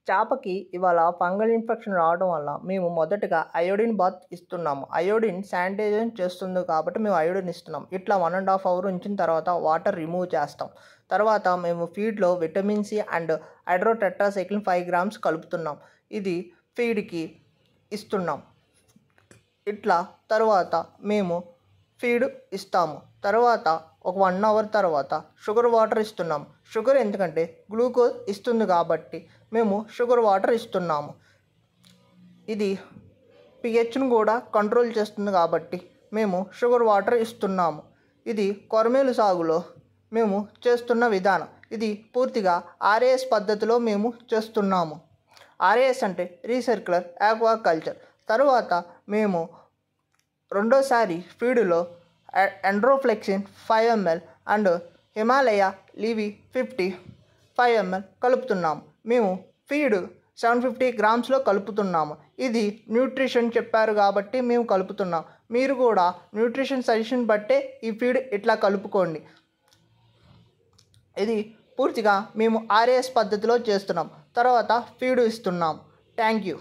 చేపకి ఇవాళ fungal infection రావడం వల్ల మేము మొదటగా అయోడిన్ బాత్ ఇస్తున్నాము. అయోడిన్ శానిటైజేషన్ చేస్తుంది కాబట్టి మేము అయోడిన్ ఇస్తున్నాం. ఇట్లా 1.5 అవర్ ఉంచిన తర్వాత వాటర్ రిమూవ్ చేస్తాం. తర్వాత మేము ఫీడ్లో విటమిన్ సి అండ్ హైడ్రోటెట్రాసైక్లిన్ 5 grams కలుపుతున్నాం. ఇది ఫీడ్కి ఇస్తున్నాం. ఇట్లా తర్వాత మేము ఫీడ్ ఇస్తాము. తర్వాత ఒక 1 అవర్ తర్వాత షుగర్ వాటర్ ఇస్తున్నాము. షుగర్ ఎందుకంటే గ్లూకోజ్ ఇస్తుంది కాబట్టి మేము షుగర్ వాటర్ ఇస్తున్నాము. ఇది పిహెచ్ను కూడా కంట్రోల్ చేస్తుంది కాబట్టి మేము షుగర్ వాటర్ ఇస్తున్నాము. ఇది కొరమేలు సాగులో మేము చేస్తున్న విధానం. ఇది పూర్తిగా ఆర్ఏఎస్ పద్ధతిలో మేము చేస్తున్నాము. ఆర్ఏఎస్ అంటే రీసర్క్యులర్ ఆక్వాకల్చర్. తర్వాత మేము రెండోసారి ఫీడులో ఎండ్రోఫ్లెక్సిన్ 5 ml and Himalaya Levy 50 5 ml కలుపుతున్నాము. మేము ఫీడ్ 750 grams కలుపుతున్నాము. ఇది న్యూట్రిషన్ చెప్పారు కాబట్టి మేము కలుపుతున్నాం. మీరు కూడా న్యూట్రిషన్ సజెషన్ బట్టే ఈ ఫీడ్ ఇట్లా కలుపుకోండి. ఇది పూర్తిగా మేము ఆర్ఏఎస్ పద్ధతిలో చేస్తున్నాం. తర్వాత ఫీడ్ ఇస్తున్నాం. Thank you.